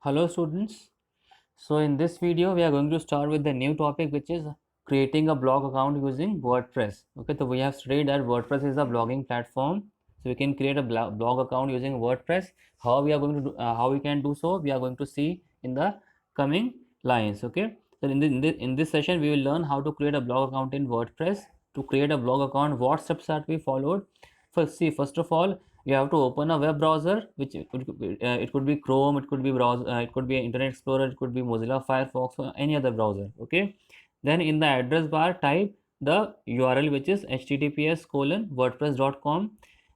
Hello students. So in this video we are going to start with the new topic, which is creating a blog account using WordPress. Okay, so we have studied that WordPress is a blogging platform. So we can create a blog account using WordPress. How we are going to do, how we can do so, we are going to see in the coming lines. Okay, so in this session we will learn how to create a blog account in WordPress. To create a blog account, what steps are to be followed? First of all, you have to open a web browser, which it could be Chrome, it could be browser, it could be Internet Explorer, it could be Mozilla Firefox, or any other browser. Okay, then in the address bar type the URL, which is https://wordpress.com.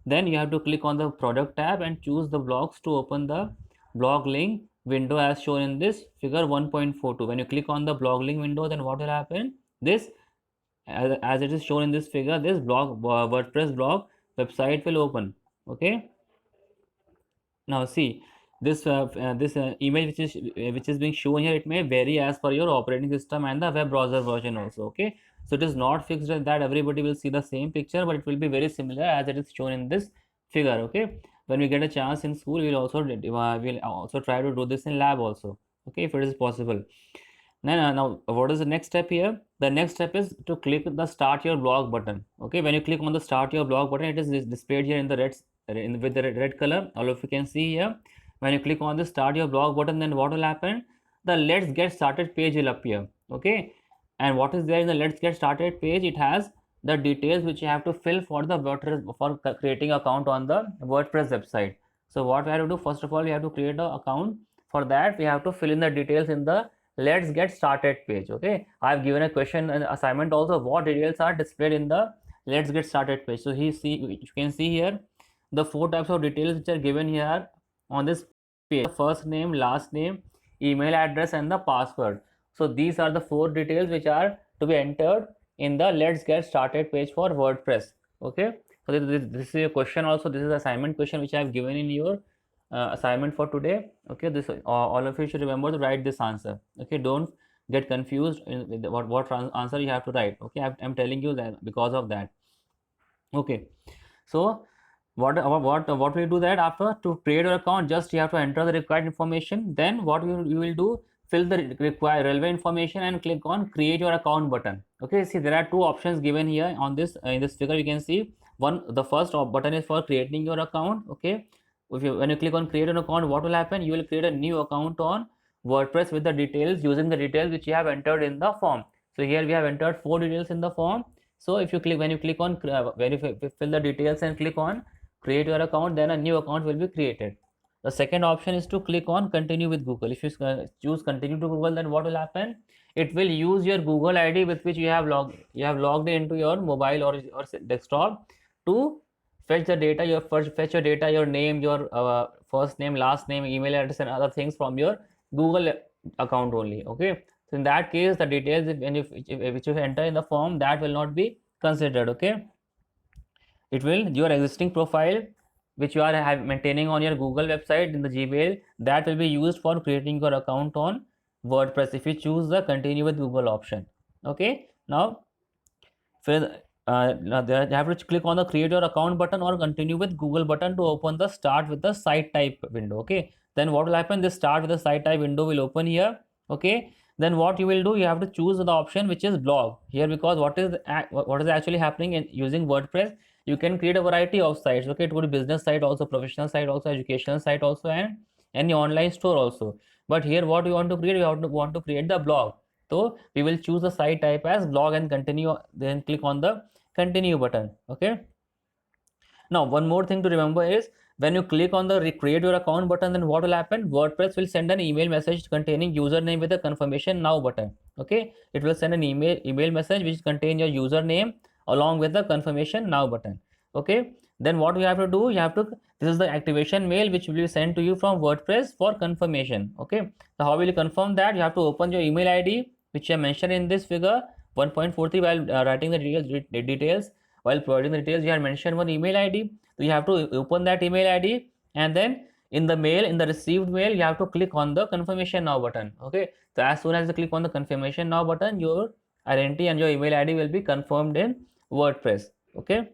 Then you have to click on the product tab and choose the blogs to open the blog link window as shown in this figure 1.42. When you click on the blog link window, then what will happen? This, as it is shown in this figure, this WordPress blog website will open. Okay, now see, this image which is being shown here, it may vary as per your operating system and the web browser version also. Okay, so it is not fixed that everybody will see the same picture, but it will be very similar as it is shown in this figure. Okay, when we get a chance in school, we'll also try to do this in lab also. Okay, if it is possible. Now, what is the next step here? The next step is to click the start your blog button. Okay, when you click on the start your blog button, it is displayed here in the with the red color. All of you can see here. When you click on the start your blog button, then what will happen? The let's get started page will appear. Okay, and what is there in the let's get started page? It has the details which you have to fill for the WordPress, for creating account on the WordPress website. So what we have to do, first of all, we have to create an account. For that, we have to fill in the details in the let's get started page. Okay, I've given a question and assignment also, what details are displayed in the let's get started page. So you can see here the four types of details which are given here on this page: first name, last name, email address, and the password. So these are the four details which are to be entered in the let's get started page for WordPress. Okay, so this is a question also, this is assignment question which I have given in your assignment for today. Okay, this all of you should remember to write this answer. Okay, don't get confused in what answer you have to write. Okay, I'm telling you that because of that. Okay, so what we do that after to create your account, just you have to enter the required information. Then what you will do, fill the required relevant information and click on create your account button. Okay, see, there are two options given here on this in this figure. You can see one, the first button is for creating your account. Okay, when you click on create an account, what will happen? You will create a new account on WordPress with the details, using the details which you have entered in the form. So here we have entered four details in the form. So if you click, when you click on when you fill the details and click on create your account, then a new account will be created. The second option is to click on continue with Google. If you choose continue to Google, then what will happen? It will use your Google ID with which you have logged into your mobile or desktop to fetch the data, fetch your data, your name, your first name, last name, email address, and other things from your Google account only. Okay, so in that case, the details which you enter in the form, that will not be considered. Okay, it will, your existing profile which you are maintaining on your Google website in the Gmail, that will be used for creating your account on WordPress if you choose the continue with Google option. Okay, now now there you have to click on the create your account button or continue with Google button to open the start with the site type window. Okay, then what will happen? This start with the site type window will open here. Okay, then what you will do, you have to choose the option which is blog here, because what is actually happening in using WordPress, you can create a variety of sites. Okay, it could be business site also, professional site also, educational site also, and any online store also. But here what you want to create, you want to create the blog. So we will choose the site type as blog and continue, then click on the continue button. Okay, now one more thing to remember is, when you click on the create your account button, then what will happen? WordPress will send an email message containing username with a confirmation now button. Okay, it will send an email message which contain your username along with the confirmation now button. Okay, then what you have to do, you have to, this is the activation mail which will be sent to you from WordPress for confirmation. Okay, so how will you confirm that? You have to open your email ID which I mentioned in this figure 1.43 while writing the details. While providing the details, you have mentioned one email ID. So you have to open that email ID, and then in the mail, in the received mail, you have to click on the confirmation now button. Okay, so as soon as you click on the confirmation now button, your identity and your email ID will be confirmed in WordPress. Okay,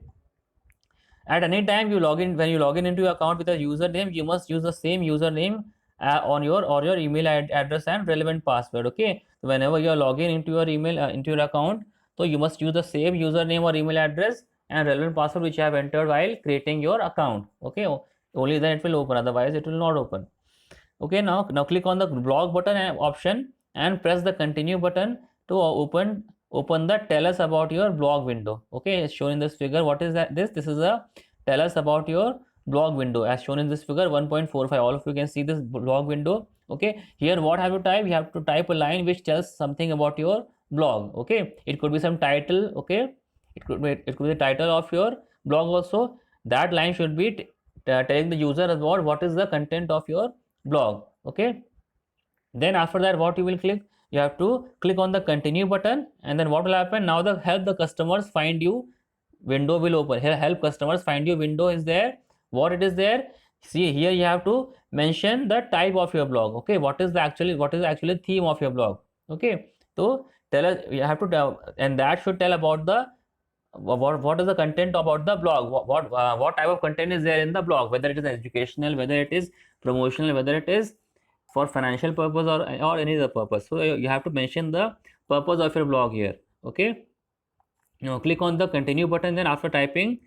at any time you log in, when you log in into your account with a username, you must use the same username on your email address and relevant password. Okay, so whenever you are logging into your email into your account, so you must use the same username or email address and relevant password which you have entered while creating your account. Okay, only then it will open, otherwise it will not open. Okay, now click on the blog button option and press the continue button to open the tell us about your blog window. Okay, it's shown in this figure. What is that? This is a tell us about your blog window as shown in this figure 1.45. All of you can see this blog window. Okay, here what have you type? You have to type a line which tells something about your blog. Okay, it could be some title. Okay, it could be the title of your blog also. That line should be telling the user about what is the content of your blog. Okay, then after that what you will click, you have to click on the continue button, and then what will happen, now the help the customers find you window will open. Here help customers find you window is there. What it is there, see here you have to mention the type of your blog. Okay, what is actually theme of your blog. Okay, so tell us, you have to tell, and that should tell about the what is the content about the blog, what type of content is there in the blog, whether it is educational, whether it is promotional, whether it is for financial purpose or any other purpose. So you have to mention the purpose of your blog here. Okay, now click on the continue button, then after typing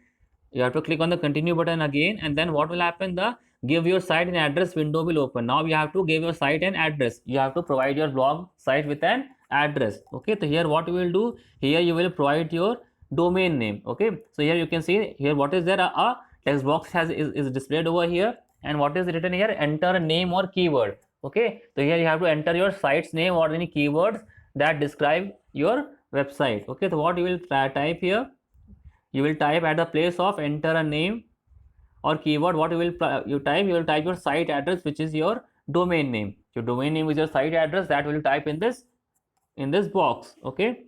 you have to click on the continue button again, and then what will happen, the give your site and address window will open. Now you have to give your site and address, you have to provide your blog site with an address. Okay, so here what you will do, here you will provide your domain name. Okay, so here you can see here what is there, a text box is displayed over here, and what is written here, enter a name or keyword. Okay, so here you have to enter your site's name or any keywords that describe your website. Okay, so what you will type here, you will type at the place of enter a name or keyword, what you will type your site address, which is your domain name. Your domain name is your site address, that will type in this box. Okay,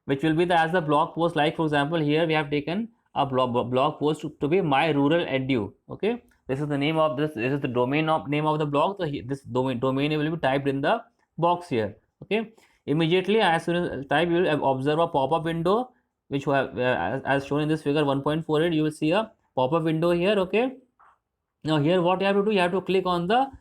which will be as the blog post. Like for example, here we have taken a blog post to be my rural edu. Okay, this is the name of this is the name of the blog. So this domain name will be typed in the box here. Okay, immediately as soon as type, you will observe a pop-up window which have as shown in this figure 1.48. you will see a pop-up window here. Okay, now here what you have to do, you have to click on the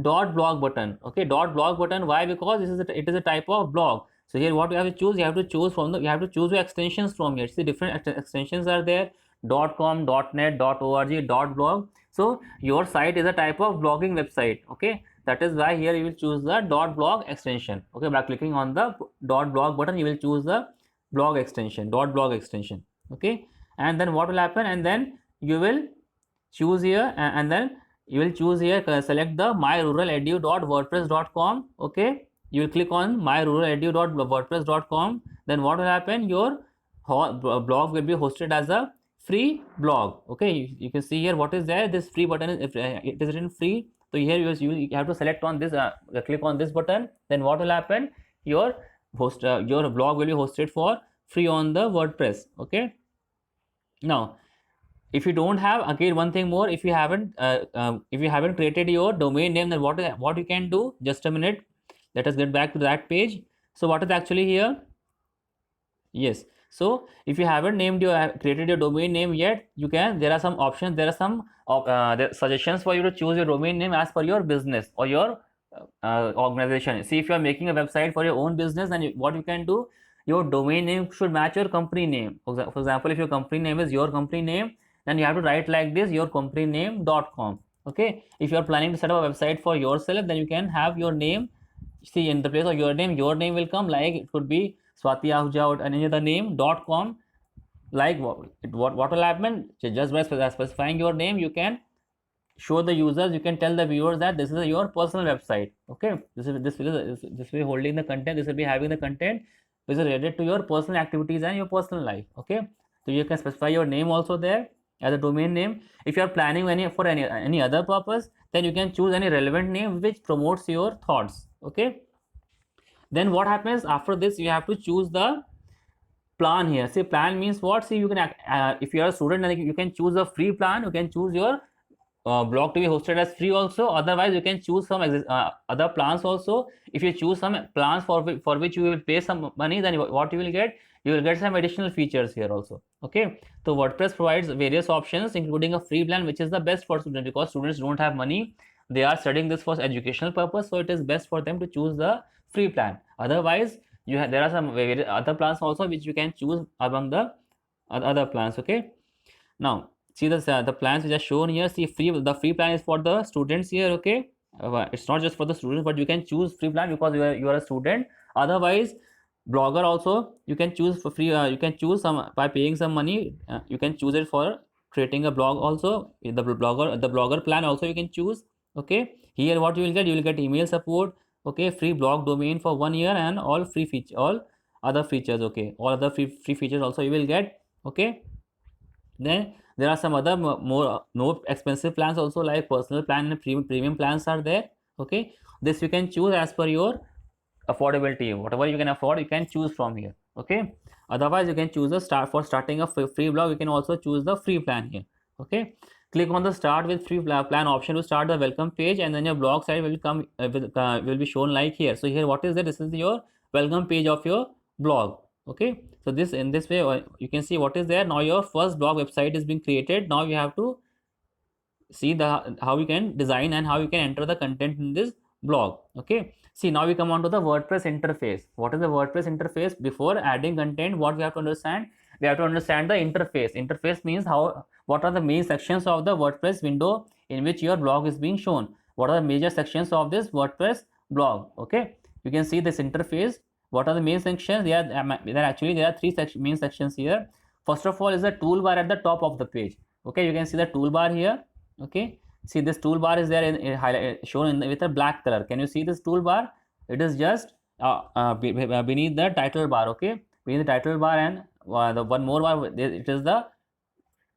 dot blog button. Okay, dot blog button, why? Because it is a type of blog. So here what you have to choose, you have to choose from the, you have to choose your extensions from here. See, different extensions are there, .com, .net, .org, .blog. So your site is a type of blogging website. Okay, that is why here you will choose the .blog extension. Okay, by clicking on the .blog button, you will choose the blog extension, .blog extension. Okay, and then what will happen, and then you will choose here, and then you will choose here, select the myruraledu.wordpress.com. Okay, you will click on myruraledu.wordpress.com. then what will happen, your blog will be hosted as a free blog. Okay, you can see here what is there, this free button is, it is written free. So here you have to select on this, click on this button, then what will happen, your blog will be hosted for free on the WordPress. Okay, now if you don't have, again one thing more, if you haven't created your domain name, then what you can do, just a minute, let us get back to that page. So what is actually here, yes, so if you haven't created your domain name yet, you can, there are some options, there are some suggestions for you to choose your domain name as per your business or your organization. See, if you are making a website for your own business, then what you can do, your domain name should match your company name. For example, if your company name is your company name, then you have to write like this, your company name.com. Okay, if you are planning to set up a website for yourself, then you can have your name, see, in the place of your name will come, like it could be Swati Ahuja or any other name.com. like what will happen, just by specifying your name, you can show the users, you can tell the viewers that this is your personal website. Okay, this will be holding the content, this will be having the content which is related to your personal activities and your personal life. Okay, so you can specify your name also there as a domain name. If you are planning any other purpose, then you can choose any relevant name which promotes your thoughts. Okay, then what happens after this, you have to choose the plan here. See, plan means what? See, you can if you are a student, then you can choose a free plan, you can choose your blog to be hosted as free also. Otherwise, you can choose some other plans also. If you choose some plans for which you will pay some money, then what you will get, you will get some additional features here also. Okay, so WordPress provides various options, including a free plan, which is the best for students, because students don't have money. they are studying this for educational purpose, so it is best for them to choose the free plan. Otherwise, there are some other plans also which you can choose among the other plans. Okay, now see the plans which are shown here. See, the free plan is for the students here. Okay, it's not just for the students, but you can choose free plan because you are a student. Otherwise, blogger also you can choose for free. You can choose some by paying some money. You can choose it for creating a blog also. The blogger plan also you can choose. Okay, here what you will get email support. Okay, free blog domain for 1 year and all free feature, all other features. Okay, all other free features also you will get. Okay, then there are some other more no expensive plans also, like personal plan and premium plans are there. Okay, this you can choose as per your affordability. Whatever you can afford, you can choose from here. Okay, otherwise you can choose a starting a free blog. You can also choose the free plan here. Okay, click on the start with free plan option to start the welcome page, and then your blog site will come will be shown like here. So here what is that? This is your welcome page of your blog. Okay, so this in this way you can see what is there. Now your first blog website is being created. Now you have to see the how you can design and how you can enter the content in this blog. Okay, see, now we come on to the WordPress interface. What is the WordPress interface? Before adding content, what we have to understand? We have to understand the interface. Interface means what are the main sections of the WordPress window in which your blog is being shown. What are the major sections of this WordPress blog? Okay, you can see this interface. What are the main sections? There are three main sections here. First of all is the toolbar at the top of the page. Okay, you can see the toolbar here. Okay, see, this toolbar is there shown with a black color. Can you see this toolbar? It is just beneath the title bar. Okay, beneath the title bar, and the one more bar, it is the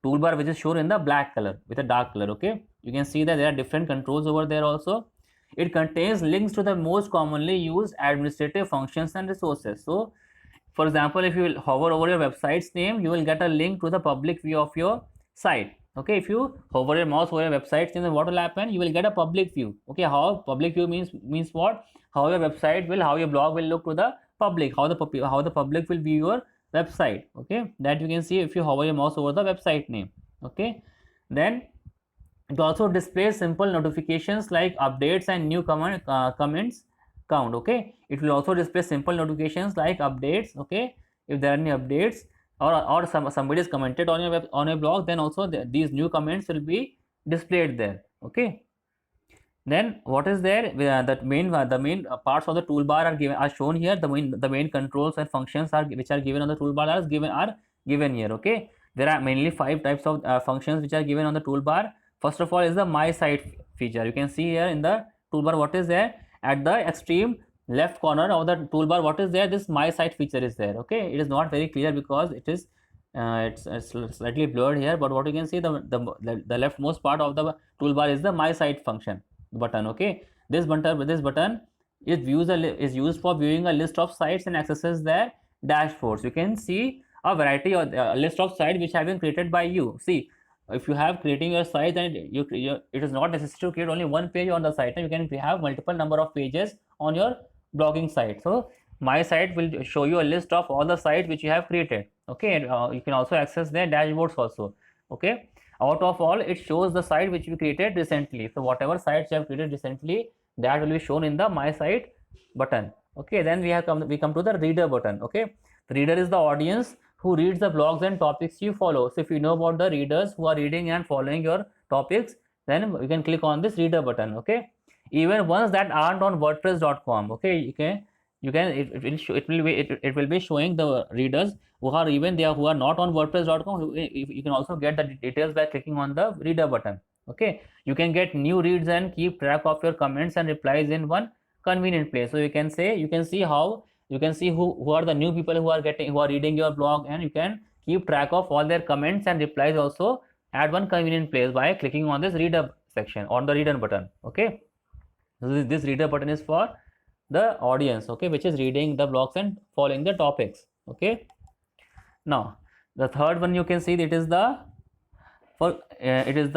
toolbar which is shown in the black color with a dark color. Okay, you can see that there are different controls over there also. It contains links to the most commonly used administrative functions and resources. So for example, if you will hover over your website's name, you will get a link to the public view of your site. Okay, if you hover your mouse over your website, then what will happen? You will get a public view. Okay, how public view means what? How your website will, how your blog will look to the public, how the public will view your website. Okay, that you can see if you hover your mouse over the website name. Okay, then it also displays simple notifications like updates and new comments count. Okay, it will also display simple notifications like updates. Okay, if there are any updates or somebody has commented on your blog, then also these new comments will be displayed there. Okay, then what is there? That the main parts of the toolbar are shown here. The main controls and functions which are given on the toolbar are given here. Okay, there are mainly 5 types of functions which are given on the toolbar. First of all is the my site feature. You can see here in the toolbar what is there at the extreme left corner of the toolbar. What is there? This my site feature is there. Okay, it is not very clear because it is it's slightly blurred here, but what you can see, the leftmost part of the toolbar is the my site function button. Okay, this button is used for viewing a list of sites and accesses their dashboards. You can see a variety of a list of sites which have been created by you. See, if you have creating your site, then it is not necessary to create only one page on the site, and you can have multiple number of pages on your blogging site. So my site will show you a list of all the sites which you have created. Okay, and you can also access their dashboards also. Okay, out of all, it shows the site which you created recently. So whatever sites you have created recently, that will be shown in the my site button. Okay, then we come to the reader button. Okay, the reader is the audience who reads the blogs and topics you follow. So if you know about the readers who are reading and following your topics, then you can click on this reader button. Okay, even ones that aren't on WordPress.com. Okay, it will be showing the readers who are not on WordPress.com. You can also get the details by clicking on the reader button. Okay, you can get new reads and keep track of your comments and replies in one convenient place. So you can see who are the new people who are reading your blog, and you can keep track of all their comments and replies also at one convenient place by clicking on this reader section on the reader button. Okay, so this reader button is for the audience, okay, which is reading the blogs and following the topics. Okay, now the third one, you can see it is the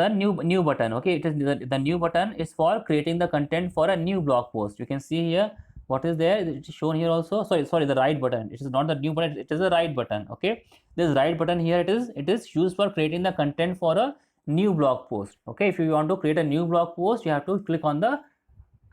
new button. Okay, it is the new button is for creating the content for a new blog post. You can see here what is there. It is shown here also. Sorry, the right button. It is not the new button, it is the right button. Okay, this right button here, it is used for creating the content for a new blog post. Okay, if you want to create a new blog post, you have to click on the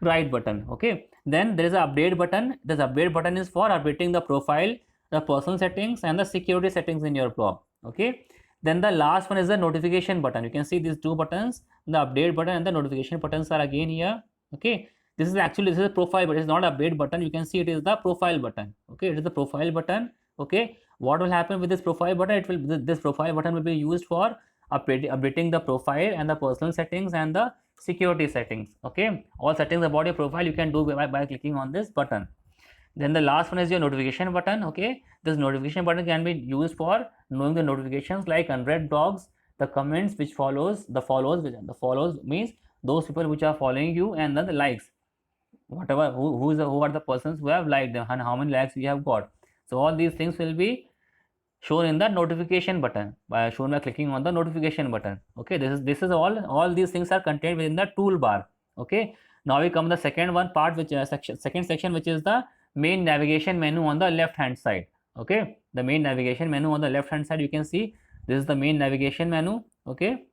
right button. Okay, then there is an update button. This update button is for updating the profile, the personal settings, and the security settings in your blog. Okay, then the last one is the notification button. You can see these two buttons, the update button and the notification buttons are again here. Okay, this is a profile, but it's not update button. You can see it is the profile button. Okay, it is the profile button. Okay, what will happen with this profile button? It will, this profile button will be used for updating the profile and the personal settings and the security settings. Okay, all settings about your profile you can do by clicking on this button. Then the last one is your notification button. Okay, this notification button can be used for knowing the notifications like unread blogs, the comments which follows, the follows means those people which are following you, and then the likes, whatever, who are the persons who have liked them and how many likes you have got. So all these things will be shown in the notification button by clicking on the notification button. Okay, this is all these things are contained within the toolbar. Okay, now we come to the second one part, which second section, which is the main navigation menu on the left hand side. Okay, the main navigation menu on the left hand side, you can see this is the main navigation menu. Okay,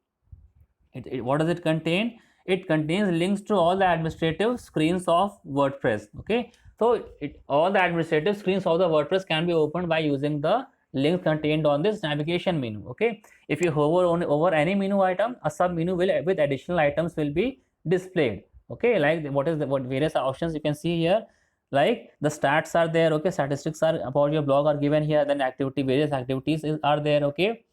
what does it contain? It contains links to all the administrative screens of WordPress. Okay, so all the administrative screens of the WordPress can be opened by using the links contained on this navigation menu. Okay, if you hover over any menu item, a sub menu with additional items will be displayed. Okay, like what various options you can see here, like the stats are there. Okay, statistics are about your blog are given here. Then various activities are there. Okay,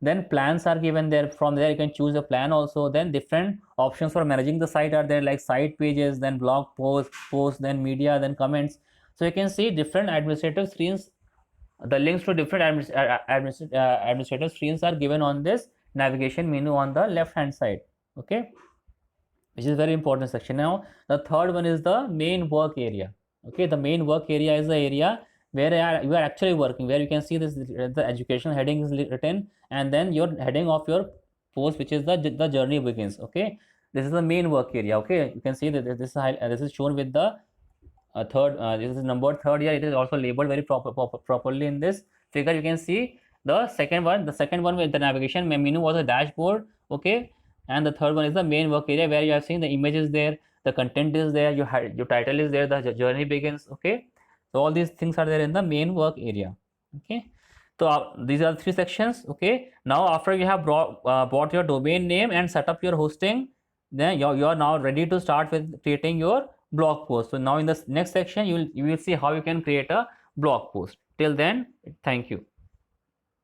then plans are given there. From there you can choose a plan also. Then different options for managing the site are there, like site pages, then blog posts, then media, then comments. So you can see different administrative screens. The links to different administrative screens are given on this navigation menu on the left hand side. Okay, which is very important section. Now the third one is the main work area. Okay, the main work area is the area where you are actually working, where you can see this, the educational heading is written, and then your heading of your post, which is the journey begins. Okay, this is the main work area. Okay, you can see that this is shown with the third, this is numbered third here. It is also labeled very properly in this figure. You can see the second one with the navigation menu was a dashboard. Okay, and the third one is the main work area, where you have seen the images there, the content is there, your title is there, the journey begins. Okay, so all these things are there in the main work area. Okay, so these are the three sections. Okay, now after you have bought your domain name and set up your hosting, then you are now ready to start with creating your blog post. So now in the next section you will see how you can create a blog post. Till then, thank you.